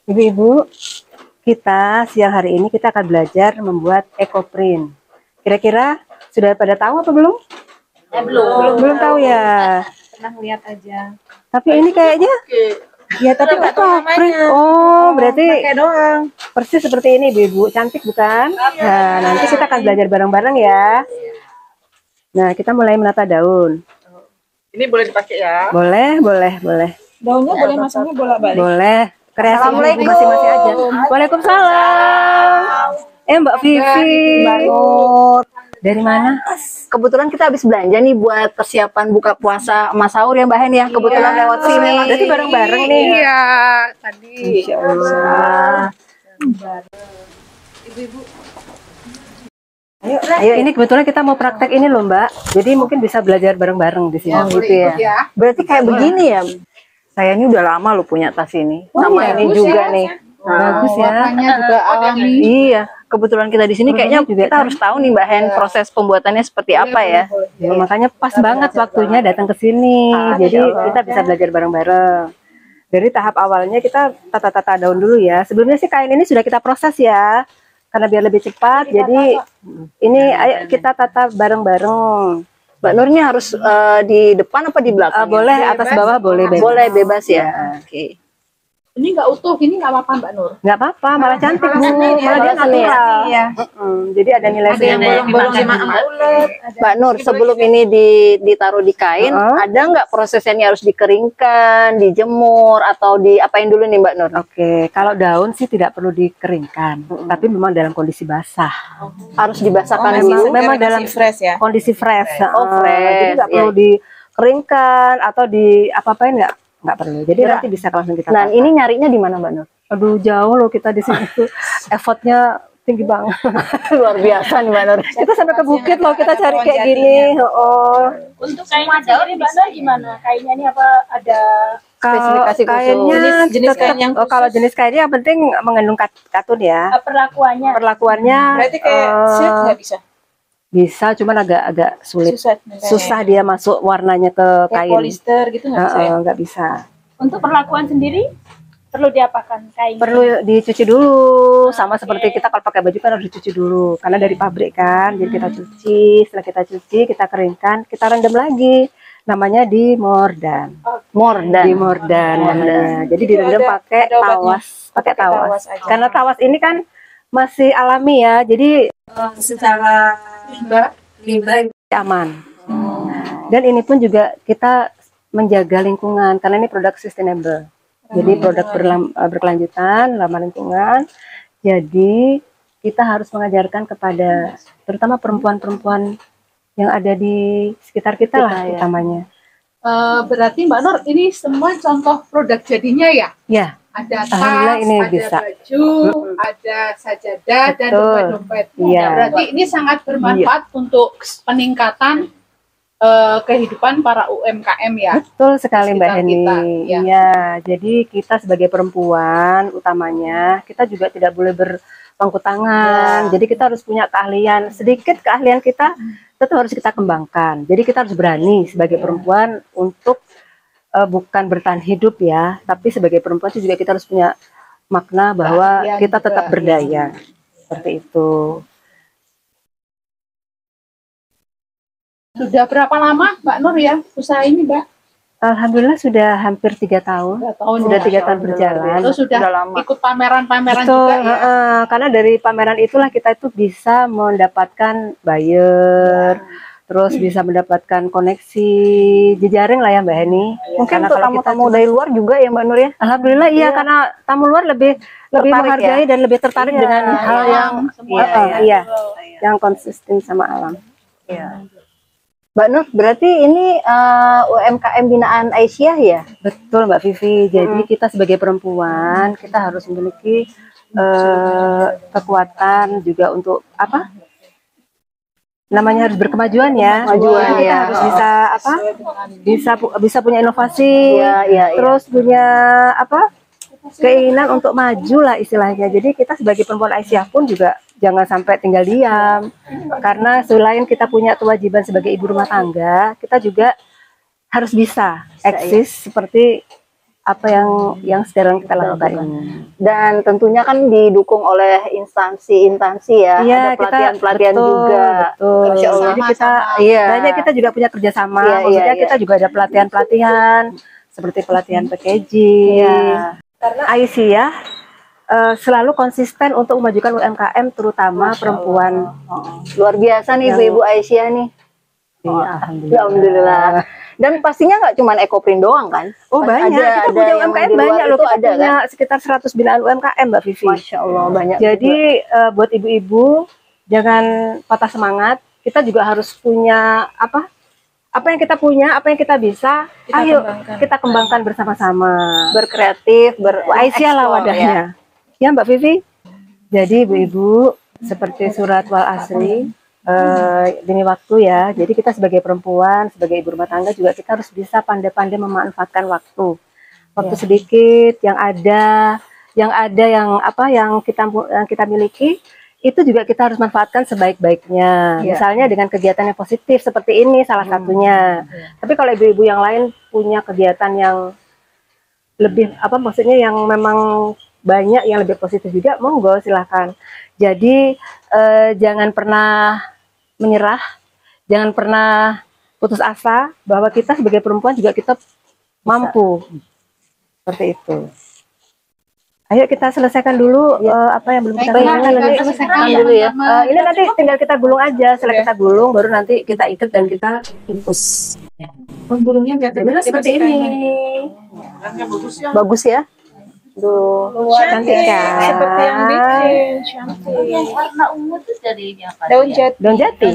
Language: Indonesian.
Ibu-ibu, kita siang hari ini kita akan belajar membuat ekoprint. Kira-kira sudah pada tahu apa belum? Belum tahu ya. Pernah lihat aja. Tapi ini kayaknya Ya tapi nggak tahu ekoprint. namanya. Oh, berarti Pakai doang. persis seperti ini, Ibu. Cantik bukan? Nah, nanti kita akan belajar bareng-bareng ya. Nah, kita mulai menata daun. Ini boleh dipakai ya. Boleh. Daunnya boleh masangnya bolak-balik. Boleh. Kreasi ibu masing-masing aja. Waalaikumsalam. Mbak Vivi. Mbak Nur. Dari mana? Kebetulan kita habis belanja nih buat persiapan buka puasa Mas Sahur ya Mbak Hen ya. Kebetulan lewat sini. Berarti bareng-bareng nih. Iya, tadi. Insya Allah. Ayo, ini kebetulan kita mau praktek ini loh Mbak. Jadi mungkin bisa belajar bareng-bareng di sini. Oh, gitu ya. Berarti kayak begini ya. Saya ini udah lama loh punya tas ini. Sama ini juga nih. Bagus ya. Warnanya juga alami. Iya, kebetulan kita di sini kayaknya kita harus tahu nih Mbak Hen proses pembuatannya seperti apa ya. Ya, makanya pas banget waktunya datang ke sini. Jadi kita bisa belajar bareng-bareng. Dari tahap awalnya kita tata-tata daun dulu ya. Sebelumnya sih kain ini sudah kita proses ya. Karena biar lebih cepat. Jadi ini ayo kita tata bareng-bareng. Mbak Nurnya harus di depan apa di belakang? Boleh atas bawah boleh bebas. Boleh bebas ya. Oke. Ini nggak utuh, ini nggak apa-apa Mbak Nur. Nggak apa-apa, malah cantik Bu. Malah dia natural. Iya. Jadi ada nilai Ada yang bolong-bolong bulat. Mbak Nur, sebelum ini ditaruh di kain, ada nggak prosesnya ini harus dikeringkan, dijemur, atau diapain dulu nih Mbak Nur? Oke, kalau daun sih tidak perlu dikeringkan, tapi memang dalam kondisi basah. Harus dibasahkan dulu. Memang dalam fresh ya. kondisi fresh. Oh, fresh. Jadi nggak perlu dikeringkan atau di apa-apain nggak perlu. Jadi nanti bisa langsung kita. Nah, ini nyarinya di mana Mbak Nur? Aduh, jauh loh kita di sini tuh. Effortnya tinggi banget. Luar biasa nih Mbak Nur. Kita sampai ke bukit loh kita cari kayak gini. Untuk kainnya sendiri Mbak Nur gimana? Kainnya ini apa ada Spesifikasi khusus. Kainnya Jenis tetap- kain yang kalau jenis kainnya yang penting mengandung katun ya. perlakuannya? Perlakuannya berarti kayak set nggak bisa. bisa, cuman agak sulit. Susah. Susah dia masuk warnanya ke Kayak kain. polister gitu nggak bisa. Ya? Nggak bisa. Untuk perlakuan sendiri perlu diapakan kainnya? Perlu dicuci dulu, sama seperti kita kalau pakai baju kan harus dicuci dulu, karena dari pabrik kan. Jadi kita cuci, setelah kita cuci, kita keringkan, kita rendam lagi. Namanya di mordan. Di mordan namanya. Jadi direndam pakai ada obatnya. tawas, pakai tawas. tawas aja. Karena tawas ini kan masih alami ya, jadi secara limbah aman. Dan ini pun juga kita menjaga lingkungan karena ini produk sustainable. Jadi produk berkelanjutan, ramah lingkungan. Jadi kita harus mengajarkan kepada terutama perempuan-perempuan yang ada di sekitar kita lah utamanya. Berarti Mbak Nur ini semua contoh produk jadinya ya? Ya, Ada tas, Alhamdulillah ini ada bisa. baju, ada sajadah dan Betul. dompet-dompet. Iya. Berarti ini sangat bermanfaat untuk peningkatan kehidupan para UMKM ya. betul sekali Mbak Sekitar Heni. kita, ya. Iya, jadi kita sebagai perempuan utamanya kita juga tidak boleh berpangku tangan. Jadi kita harus punya keahlian. Sedikit keahlian kita tetap harus kita kembangkan. Jadi kita harus berani sebagai perempuan untuk bukan bertahan hidup ya, tapi sebagai perempuan itu juga kita harus punya makna bahwa Keahlian kita tetap juga, berdaya. Seperti itu. Sudah berapa lama Mbak Nur ya usaha ini Mbak? Alhamdulillah sudah hampir 3 tahun. Sudah 3 tahun berjalan. Itu sudah lama. ikut pameran-pameran Betul, juga ya? karena dari pameran itulah kita itu bisa mendapatkan buyer, terus bisa mendapatkan koneksi jejaring lah ya Mbak Heni. Mungkin Karena untuk kalau kita tamu-tamu dari luar juga ya Mbak Nur ya? Alhamdulillah iya, karena tamu luar lebih Tertarik menghargai dan lebih tertarik Iya, dengan hal yang iya. yang konsisten sama alam. Iya. Mbak Nur, berarti ini UMKM binaan Aisyah ya? Betul Mbak Vivi. Jadi kita sebagai perempuan kita harus memiliki kekuatan juga untuk apa? Namanya harus berkemajuan ya. Kemajuan, Kita ya. harus bisa apa? Bisa punya inovasi. Iya. Terus punya apa? Keinginan untuk maju lah istilahnya. Jadi kita sebagai perempuan Aisyah pun juga jangan sampai tinggal diam. Karena selain kita punya kewajiban sebagai ibu rumah tangga, kita juga harus bisa eksis seperti apa yang sekarang kita lakukan ini. Dan tentunya kan didukung oleh instansi-instansi ya, Iya, ada pelatihan-pelatihan betul, juga. betul. Masya Allah. Jadi kita, Iya. banyak kita juga punya kerjasama. Iya, Maksudnya iya, kita juga ada pelatihan-pelatihan seperti pelatihan packaging. Iya. Karena IC ya selalu konsisten untuk memajukan UMKM, terutama perempuan. Luar biasa nih Yang- Ibu Aisyah nih. Iya, Alhamdulillah. Dan pastinya nggak cuma Ekoprint doang kan? Oh banyak, Ada kita punya yang UMKM di luar banyak loh, itu kita ada punya sekitar 100 binaan UMKM Mbak Vivi. Masya Allah banyak. Jadi buat ibu-ibu jangan patah semangat, kita juga harus punya apa yang kita punya, apa yang kita bisa, ayo kita kembangkan bersama-sama. Berkreatif, Aisyah lah bereksplor, wadahnya. Ya Mbak Vivi. Jadi ibu-ibu seperti surat wal asri demi waktu ya. Jadi kita sebagai perempuan, sebagai ibu rumah tangga juga kita harus bisa pandai-pandai memanfaatkan waktu. Waktu sedikit yang ada yang kita miliki itu juga kita harus manfaatkan sebaik-baiknya. Misalnya dengan kegiatan yang positif seperti ini salah satunya. Tapi kalau ibu-ibu yang lain punya kegiatan yang lebih maksudnya yang memang banyak yang lebih positif juga, monggo silahkan. Jadi jangan pernah menyerah, jangan pernah putus asa bahwa kita sebagai perempuan juga kita mampu. Seperti itu. Ayo kita selesaikan dulu apa yang belum kita selesaikan. dulu ya. Ini nanti tinggal kita gulung aja. Setelah kita gulung baru nanti kita ikat dan kita infus. Menggulungnya biar benar seperti ini. Bagus ya. Duh, Cantik kan? Seperti yang bikin cantik. Yang warna ungu tuh dari ini apa? Daun jati. Daun jati.